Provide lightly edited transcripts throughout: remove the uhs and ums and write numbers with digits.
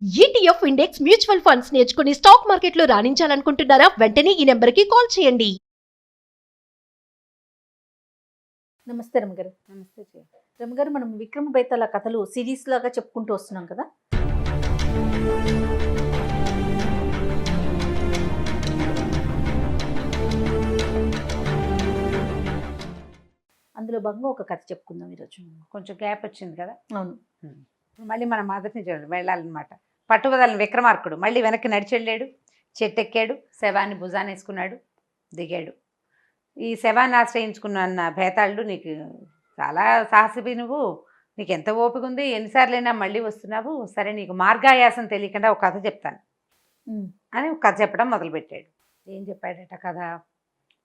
ETF index mutual funds నేర్చుకుని stock మార్కెట్లో రాణించాలనుకుంటున్నారా? వెంటనే ఈ నెంబర్కి కాల్ చేయండి. నమస్తే రమగారు. నమస్తే జయ. రమగారు, మనం విక్రమ బేతాళ కథలు సిరీస్ లాగా చెప్పుకుంటూ వస్తున్నాం కదా. అందులో భాగంగా ఒక కథ చెప్పుకుందాం ఈరోజు. కొంచెం గ్యాప్ వచ్చింది కదా. అవును. ఇప్పుడు మళ్ళీ మనం మొదటిని చూడండి వెళ్ళాలన్నమాట. పట్టుబదలని విక్రమార్కుడు మళ్ళీ వెనక్కి నడిచి వెళ్ళాడు, చెట్టెక్కాడు, శవాన్ని భుజాన్ని వేసుకున్నాడు, దిగాడు. ఈ శవాన్ని ఆశ్రయించుకున్న భేతాళుడు, నీకు చాలా సాహసివి, నువ్వు నీకు ఎంత ఓపిక ఉంది, ఎన్నిసార్లైనా మళ్ళీ వస్తున్నావు, సరే నీకు మార్గాయాసం తెలియకుండా ఒక కథ చెప్తాను అని ఒక కథ చెప్పడం మొదలుపెట్టాడు. ఏం చెప్పాడట కథ?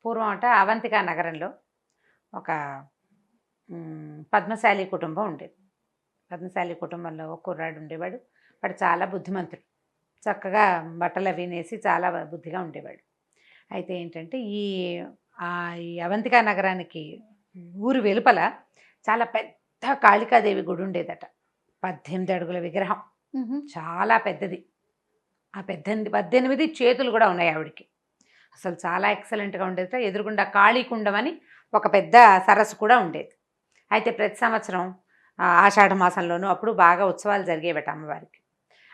పూర్వం అట అవంతికా నగరంలో ఒక పద్మశాలి కుటుంబం ఉండేది. పద్మశాలి కుటుంబంలో ఒక కుర్రాడు ఉండేవాడు. వాడు చాలా బుద్ధిమంతుడు, చక్కగా బట్టలు అవి నేసి చాలా బుద్ధిగా ఉండేవాడు. అయితే ఏంటంటే ఈ అవంతికా నగరానికి ఊరు వెలుపల చాలా పెద్ద కాళికాదేవి గుడి ఉండేదట. 18 అడుగుల విగ్రహం, చాలా పెద్దది. ఆ 18 చేతులు కూడా ఉన్నాయి ఆవిడికి. అసలు చాలా ఎక్సలెంట్గా ఉండేదట. ఎదురుగుండా కాళీకుండం అని ఒక పెద్ద సరస్సు కూడా ఉండేది. అయితే ప్రతి సంవత్సరం ఆషాఢ మాసంలోనూ అప్పుడు బాగా ఉత్సవాలు జరిగేవట అమ్మవారికి.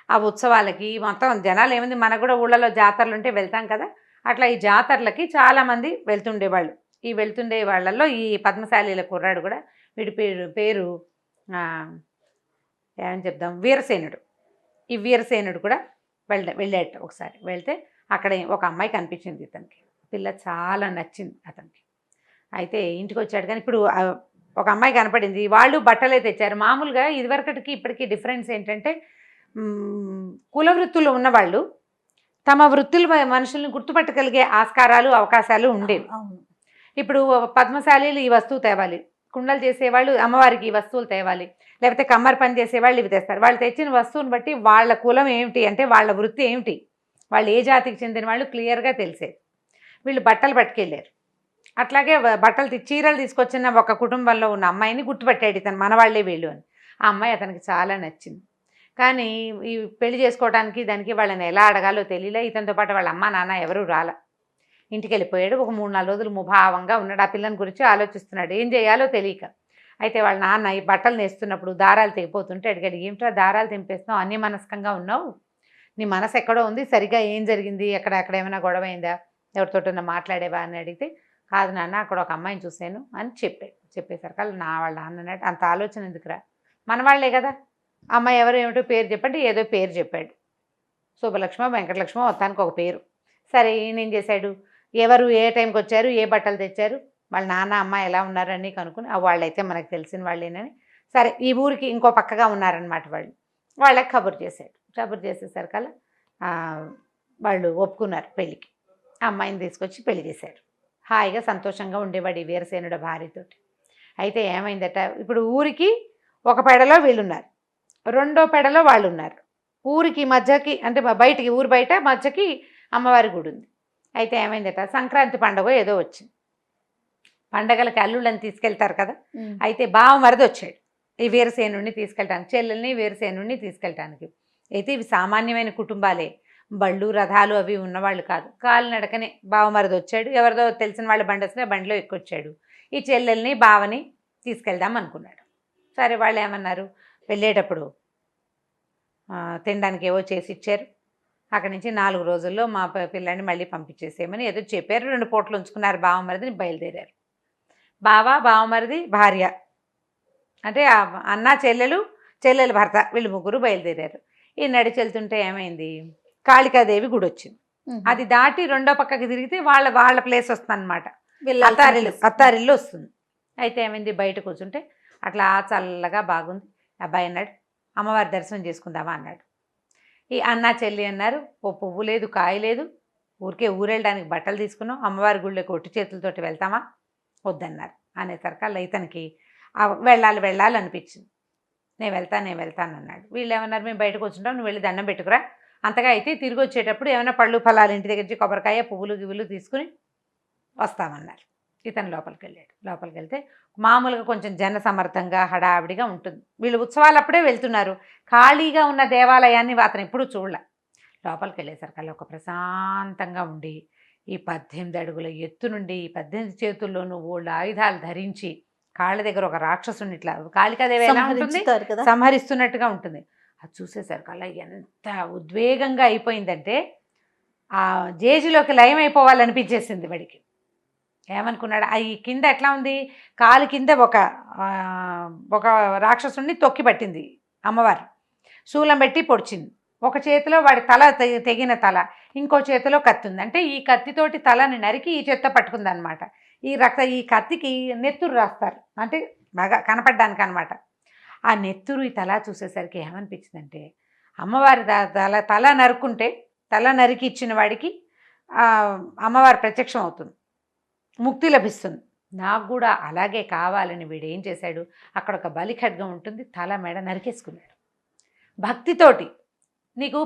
ఆ ఉత్సవాలకి మొత్తం జనాలు ఏముంది, మనకు కూడా ఊళ్ళలో జాతరలు ఉంటే వెళ్తాం కదా, అట్లా ఈ జాతరలకి చాలామంది వెళ్తుండేవాళ్ళు. ఈ వెళ్తుండే వాళ్ళల్లో ఈ పద్మశాలీల కుర్రాడు కూడా, వీడి పేరు ఏమని చెప్దాం, వీరసేనుడు. ఈ వీరసేనుడు కూడా వెళ్ళాట. ఒకసారి వెళ్తే అక్కడ ఒక అమ్మాయి కనిపించింది ఇతనికి. పిల్ల చాలా నచ్చింది అతనికి. అయితే ఇంటికి వచ్చాడు. కానీ ఇప్పుడు ఒక అమ్మాయి కనపడింది. వాళ్ళు బట్టలే తెచ్చారు. మామూలుగా ఇదివరకటికి ఇప్పటికీ డిఫరెన్స్ ఏంటంటే, కుల వృత్తులు ఉన్నవాళ్ళు తమ వృత్తులు మనుషుల్ని గుర్తుపట్టగలిగే ఆస్కారాలు, అవకాశాలు ఉండేవి. ఇప్పుడు పద్మశాలీలు ఈ వస్తువు తేవాలి, కుండలు చేసేవాళ్ళు అమ్మవారికి ఈ వస్తువులు తేవాలి, లేకపోతే కమ్మరి పని చేసేవాళ్ళు ఇవి తెస్తారు. వాళ్ళు తెచ్చిన వస్తువుని బట్టి వాళ్ళ కులం ఏమిటి, అంటే వాళ్ళ వృత్తి ఏమిటి, వాళ్ళు ఏ జాతికి చెందిన వాళ్ళు క్లియర్గా తెలిసేది. వీళ్ళు బట్టలు పట్టుకెళ్ళారు. అట్లాగే బట్టలు చీరలు తీసుకొచ్చిన ఒక కుటుంబంలో ఉన్న అమ్మాయిని గుర్తుపట్టాడు ఇతను, మనవాళ్లే వీళ్ళు అని. ఆ అమ్మాయి అతనికి చాలా నచ్చింది. కానీ ఈ పెళ్లి చేసుకోవడానికి దానికి వాళ్ళని ఎలా అడగాలో తెలియలే. ఇతనితో పాటు వాళ్ళ అమ్మ నాన్న ఎవరూ రాలా. ఇంటికి వెళ్ళిపోయాడు. ఒక 3-4 రోజులు ముభావంగా ఉన్నాడు. ఆ పిల్లని గురించి ఆలోచిస్తున్నాడు, ఏం చేయాలో తెలియక. అయితే వాళ్ళ నాన్న ఈ బట్టలు నేస్తున్నప్పుడు దారాలు తెగిపోతుంటే అడిగాడు, ఏమిటో దారాలు తెంపేస్తున్నావు, అన్యమనస్కంగా ఉన్నావు, నీ మనసు ఎక్కడో ఉంది, సరిగా ఏం జరిగింది, అక్కడ ఏమైనా గొడవ అయిందా, ఎవరితోటన్నా మాట్లాడేవా అని అడిగితే, కాదు నాన్న, అక్కడ ఒక అమ్మాయిని చూశాను అని చెప్పాడు. చెప్పేసరికి వాళ్ళ నాన్న అన్నాడు, అంత ఆలోచన ఎందుకురా, మన వాళ్ళే కదా, అమ్మాయి ఎవరు ఏమిటో పేరు చెప్పండి. ఏదో పేరు చెప్పాడు, శుభలక్ష్మో వెంకటలక్ష్మో మొత్తానికి ఒక పేరు. సరే ఈయన ఏం చేశాడు, ఎవరు ఏ టైంకి వచ్చారు, ఏ బట్టలు తెచ్చారు, వాళ్ళ నాన్న అమ్మ ఎలా ఉన్నారని కనుక్కుని, వాళ్ళైతే మనకు తెలిసిన వాళ్ళేనని, సరే ఈ ఊరికి ఇంకో పక్కగా ఉన్నారనమాట వాళ్ళకి కబురు చేశాడు. కబురు చేసేసరికల్లా వాళ్ళు ఒప్పుకున్నారు పెళ్ళికి. అమ్మాయిని తీసుకొచ్చి పెళ్లి చేశారు. హాయిగా సంతోషంగా ఉండేవాడు ఈ వీరసేనుడు భార్యతోటి. అయితే ఏమైందట, ఇప్పుడు ఊరికి ఒక పెడలో వీళ్ళున్నారు, రెండో పెడలో వాళ్ళు ఉన్నారు. ఊరికి మధ్యకి, అంటే బయటికి, ఊరు బయట మధ్యకి అమ్మవారి గుడి ఉంది. అయితే ఏమైందట, సంక్రాంతి పండుగ ఏదో వచ్చింది. పండగలకి అల్లుళ్ళని తీసుకెళ్తారు కదా. అయితే బావమరిది వచ్చాడు ఈ వీరసేనుడిని తీసుకెళ్ళటానికి, చెల్లెల్ని వీరసేనుడిని తీసుకెళ్ళటానికి. అయితే ఇవి సామాన్యమైన కుటుంబాలే, బళ్ళు రథాలు అవి ఉన్నవాళ్ళు కాదు. కాలినడకనే బావమరిది వచ్చాడు. ఎవరిదో తెలిసిన వాళ్ళ బండి వస్తే బండిలో ఎక్కొచ్చాడు. ఈ చెల్లెల్ని బావని తీసుకెళ్దాం అనుకున్నాడు. సరే వాళ్ళు ఏమన్నారు, వెళ్ళేటప్పుడు తినడానికి ఏవో చేసి ఇచ్చారు. అక్కడి నుంచి 4 రోజుల్లో మా పిల్లాన్ని మళ్ళీ పంపించేసేయమని ఏదో చెప్పారు. 2 పూటలు ఉంచుకున్నారు. బావమరిదిని బయలుదేరారు. బావమరిది, భార్య, అంటే అన్న చెల్లెలు భర్త, వీళ్ళు ముగ్గురు బయలుదేరారు. ఈ నడిచి వెళ్తుంటే ఏమైంది, కాళికాదేవి గుడి వచ్చింది. అది దాటి రెండో పక్కకి తిరిగితే వాళ్ళ ప్లేస్ వస్తుంది అనమాట, అత్తారిల్లు వస్తుంది. అయితే ఏమైంది, బయట కూర్చుంటే అట్లా చల్లగా బాగుంది. అబ్బాయి అన్నాడు, అమ్మవారి దర్శనం చేసుకుందామా అన్నాడు. ఈ అన్న చెల్లి అన్నారు, ఓ పువ్వు లేదు, కాయ లేదు, ఊరికే ఊరెళ్ళడానికి బట్టలు తీసుకున్నాం, అమ్మవారి గుళ్ళకి ఒట్టి చేతులతోటి వెళ్తామా, వద్దన్నారు. అనేసరికల్లా ఇతనికి వెళ్ళాలి అనిపించింది. నేను వెళ్తాను అన్నాడు. వీళ్ళు ఏమన్నారు, మేము బయటకు వచ్చుంటాం, నువ్వు వెళ్ళి దండం పెట్టుకురా, అంతగా అయితే తిరిగి వచ్చేటప్పుడు ఏమైనా పళ్ళు ఫలాలు ఇంటి దగ్గర నుంచి కొబ్బరికాయ పువ్వులు గివ్వులు తీసుకుని వస్తామన్నారు. ఇతను లోపలికి వెళ్తే మామూలుగా కొంచెం జనసమర్థంగా హడావిడిగా ఉంటుంది. వీళ్ళు ఉత్సవాలు అప్పుడే వెళ్తున్నారు. ఖాళీగా ఉన్న దేవాలయాన్ని అతను ఎప్పుడూ చూడలే. లోపలికి వెళ్ళేసరికల్లా ఒక ప్రశాంతంగా ఉండి ఈ 18 అడుగుల ఎత్తు నుండి ఈ 18 చేతుల్లోనూ ఓళ్ళు ఆయుధాలు ధరించి కాళ్ళ దగ్గర ఒక రాక్షసుని ఇట్లా కాళికాదేవి ఎలా ఉంటుంది సంహరించుతారు కదా. సంహరిస్తున్నట్టుగా ఉంటుంది. అది చూసేసరికల్లా ఎంత ఉద్వేగంగా అయిపోయిందంటే ఆ జేజులోకి లయం అయిపోవాలనిపించేసింది వాడికి. ఏమనుకున్నాడు, ఈ కింద ఎట్లా ఉంది, కాలు కింద ఒక రాక్షసుని తొక్కి పట్టింది అమ్మవారు. శూలం పెట్టి పొడిచింది. ఒక చేతిలో వాడి తల తెగిన తల, ఇంకో చేతిలో కత్తి ఉంది. అంటే ఈ కత్తితోటి తలని నరికి ఈ చేత్తో పట్టుకుంది అనమాట. ఈ కత్తికి నెత్తురు రాస్తారు, అంటే బాగా కనపడ్డానికి అనమాట. ఆ నెత్తురు ఈ తల చూసేసరికి ఏమనిపించిందంటే, అమ్మవారి తల నరుక్కుంటే తల నరికి ఇచ్చిన వాడికి అమ్మవారి ప్రత్యక్షం అవుతుంది, ముక్తి లభిస్తుంది. నాకు కూడా అలాగే కావాలని వీడు ఏం చేశాడు, అక్కడ ఒక బలి ఖడ్గం ఉంటుంది, తల మెడ నరికేసుకున్నాడు భక్తితోటి. నీకు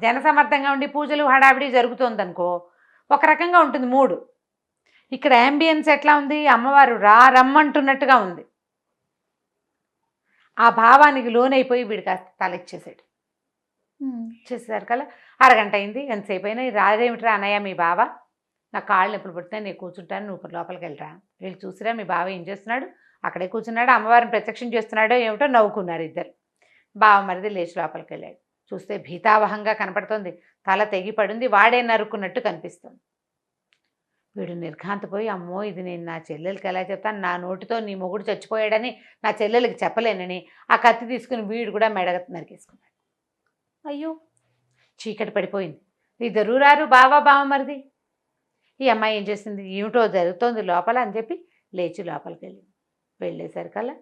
జనసమర్థంగా ఉండి పూజలు హడావిడి జరుగుతుందనుకో ఒక రకంగా ఉంటుంది మూడు. ఇక్కడ యాంబియన్స్ ఎట్లా ఉంది, అమ్మవారు రమ్మంటున్నట్టుగా ఉంది. ఆ భావానికి లోనైపోయి వీడు కాస్త తల ఇచ్చేసాడు. ఇచ్చేసరికల్లా అరగంట అయింది. ఎంతసేపు అయినా రాదేమిట్రా అన్నయ్య మీ బావ, నా కాళ్ళు ఎప్పుడు పుడుతున్నాయి, నేను కూర్చుంటాను, నువ్వు లోపలికి వెళ్ళరా, వీళ్ళు చూసిరా మీ బావ ఏం చేస్తున్నాడు, అక్కడే కూర్చున్నాడు, అమ్మవారిని ప్రత్యక్షం చేస్తున్నాడో ఏమిటో నవ్వుకున్నారు ఇద్దరు. బావ మరిది లేచి లోపలికి వెళ్ళాడు. చూస్తే భీతావహంగా కనపడుతుంది, తల తెగి పడింది, వాడే నరుక్కున్నట్టు కనిపిస్తుంది. వీడు నిర్ఘాంతపోయి, అమ్మో ఇది నేను నా చెల్లెలకి ఎలా చెప్తాను, నా నోటితో నీ మొగుడు చచ్చిపోయాడని నా చెల్లెలకి చెప్పలేనని ఆ కత్తి తీసుకుని వీడు కూడా మెడ నరికేసుకున్నాడు. అయ్యో, చీకటి పడిపోయింది. ఇద్దరు రారు, బావ మరిది. ఈ అమ్మాయి ఏం చేసింది, ఏమిటో జరుగుతోంది లోపల అని చెప్పి లేచి లోపలికి వెళ్ళేసరికల్లా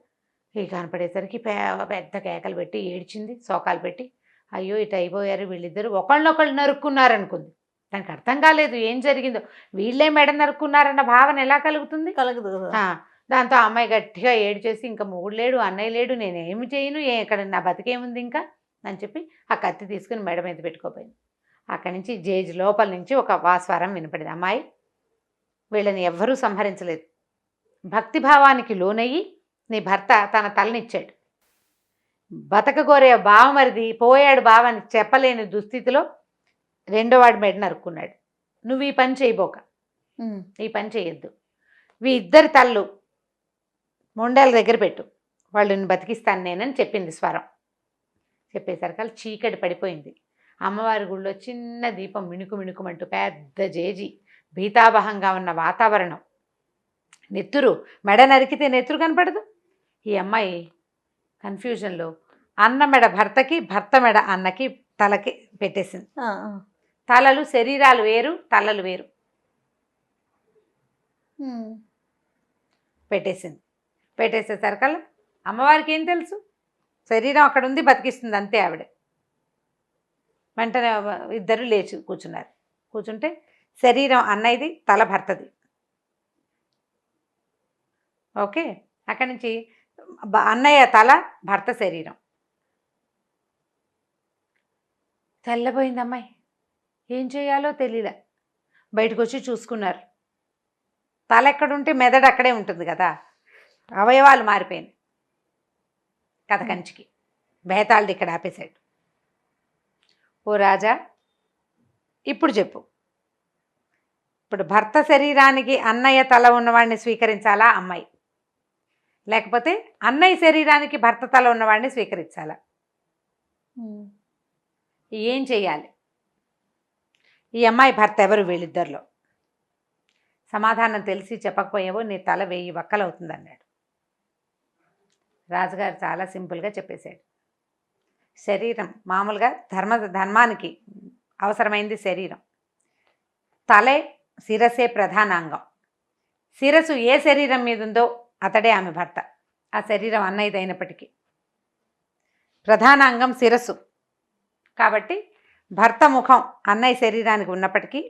కనపడేసరికి పెద్ద కేకలు పెట్టి ఏడ్చింది, శోకాలు పెట్టి. అయ్యో ఇటు అయిపోయారు వీళ్ళిద్దరు, ఒకళ్ళనొకళ్ళు నరుక్కున్నారనుకుంది. దానికి అర్థం కాలేదు ఏం జరిగిందో. వీళ్ళే మెడ నరుక్కున్నారన్న భావన ఎలా కలుగుతుంది, కలగదు కదా. దాంతో ఆ అమ్మాయి గట్టిగా ఏడ్చేసి, ఇంకా మొగుడు లేడు, అన్నయ్య లేడు, నేనేమి చేయను, ఇక్కడ నా బతికేముంది ఇంకా అని చెప్పి ఆ కత్తి తీసుకుని మెడ మీద పెట్టుకోపోయింది. అక్కడి నుంచి జేజ్ లోపల నుంచి ఒక స్వరం వినపడింది, అమ్మాయి వీళ్ళని ఎవ్వరూ సంహరించలేదు, భక్తిభావానికి లోనయ్యి నీ భర్త తన తలనిచ్చాడు, బతకగోరే బావమరిది పోయాడు బావని చెప్పలేని దుస్థితిలో రెండోవాడి మెడ నరుక్కున్నాడు. నువ్వు ఈ పని చేయబోక, ఈ పని చేయొద్దు, వీ ఇద్దరి తల్లు మొండాల దగ్గర పెట్టు, వాళ్ళని బతికిస్తాను నేనని చెప్పింది స్వరం. చెప్పేసరికి చీకటి పడిపోయింది. అమ్మవారి గుళ్ళో చిన్న దీపం మిణుకుమంటూ పెద్ద జేజి, భీతావహంగా ఉన్న వాతావరణం, నెత్తురు, మెడ నరికితే నెత్తురు కనపడదు. ఈ అమ్మాయి కన్ఫ్యూజన్లో అన్న మెడ భర్తకి, భర్త మెడ అన్నకి తలకి పెట్టేసింది. తలలు శరీరాలు వేరు, తలలు వేరు పెట్టేసింది. పెట్టేసేసరికల్లా అమ్మవారికి ఏం తెలుసు, శరీరం అక్కడ ఉంది, బతికిస్తుంది అంతే ఆవిడ. వెంటనే ఇద్దరు లేచి కూర్చున్నారు. కూర్చుంటే శరీరం అన్నయ్యది, తల భర్తది. ఓకే, అక్కడి నుంచి అన్నయ్య తల, భర్త శరీరం. తెల్లబోయింది అమ్మాయి, ఏం చేయాలో తెలియలే. బయటకు వచ్చి చూసుకున్నారు. తల ఎక్కడుంటే మెదడు అక్కడే ఉంటుంది కదా, అవయవాలు మారిపోయినాయి. కథ కంచికి బేతాళుడు ఇక్కడ ఆపేశాడు. ఓ రాజా, ఇప్పుడు చెప్పు, ఇప్పుడు భర్త శరీరానికి అన్నయ్య తల ఉన్నవాడిని స్వీకరించాలా అమ్మాయి, లేకపోతే అన్నయ్య శరీరానికి భర్త తల ఉన్నవాడిని స్వీకరించాలా, ఏం చెయ్యాలి? ఈ అమ్మాయి భర్త ఎవరు వీళ్ళిద్దరిలో? సమాధానం తెలిసి చెప్పకపోయావో నీ తల 1000 వక్కలవుతుంది అన్నాడు. రాజుగారు చాలా సింపుల్గా చెప్పేశాడు. శరీరం మామూలుగా ధర్మానికి అవసరమైంది శరీరం. తలే శిరసే ప్రధానాంగం. శిరస్సు ఏ శరీరం మీద ఉందో అతడే ఆమె భర్త. ఆ శరీరం అన్నయ్యది అయినప్పటికీ ప్రధానాంగం శిరస్సు కాబట్టి భర్త ముఖం అన్నయ్య శరీరానికి ఉన్నప్పటికీ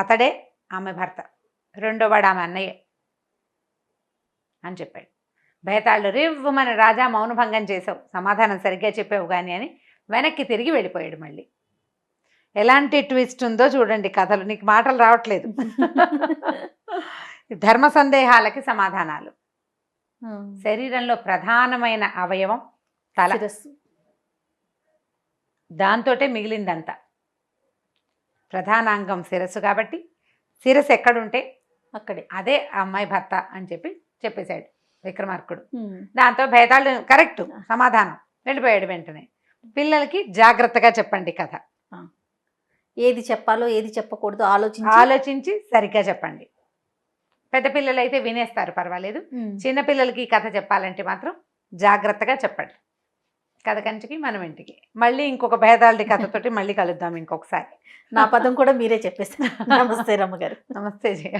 అతడే ఆమె భర్త, రెండోవాడు ఆమె అన్నయ్య అని చెప్పాడు. బేతాళుడు రివ్వుమని, రాజా మౌనభంగం చేసావు, సమాధానం సరిగ్గా చెప్పావు కానీ అని వెనక్కి తిరిగి వెళ్ళిపోయాడు. మళ్ళీ ఎలాంటి ట్విస్ట్ ఉందో చూడండి కథలు, నీకు మాటలు రావట్లేదు. ధర్మ సందేహాలకి సమాధానాలు. శరీరంలో ప్రధానమైన అవయవం తల, శిరస్సు. దాంతోటే మిగిలిందంతా. ప్రధానాంగం శిరస్సు కాబట్టి శిరస్సు ఎక్కడుంటే అక్కడే. అదే ఆ అమ్మాయి భర్త అని చెప్పేశాడు విక్రమార్కుడు. ఉమ్. దాంతో భేదాలు కరెక్ట్ సమాధానం, వెళ్ళిపోయాడు వెంటనే. పిల్లలకి జాగ్రత్తగా చెప్పండి కథ, ఏది చెప్పాలో ఏది చెప్పకూడదు ఆలోచించి సరిగ్గా చెప్పండి. పెద్ద పిల్లలు అయితే వినేస్తారు, పర్వాలేదు. చిన్న పిల్లలకి ఈ కథ చెప్పాలంటే మాత్రం జాగ్రత్తగా చెప్పండి. కథ కంచికి మనం ఇంటికి. మళ్ళీ ఇంకొక భేదాలది కథతోటి మళ్ళీ కలుద్దాం ఇంకొకసారి. నా పదం కూడా మీరే చెప్పేస్తారు. నమస్తే రమ్మగారు. నమస్తే జయ.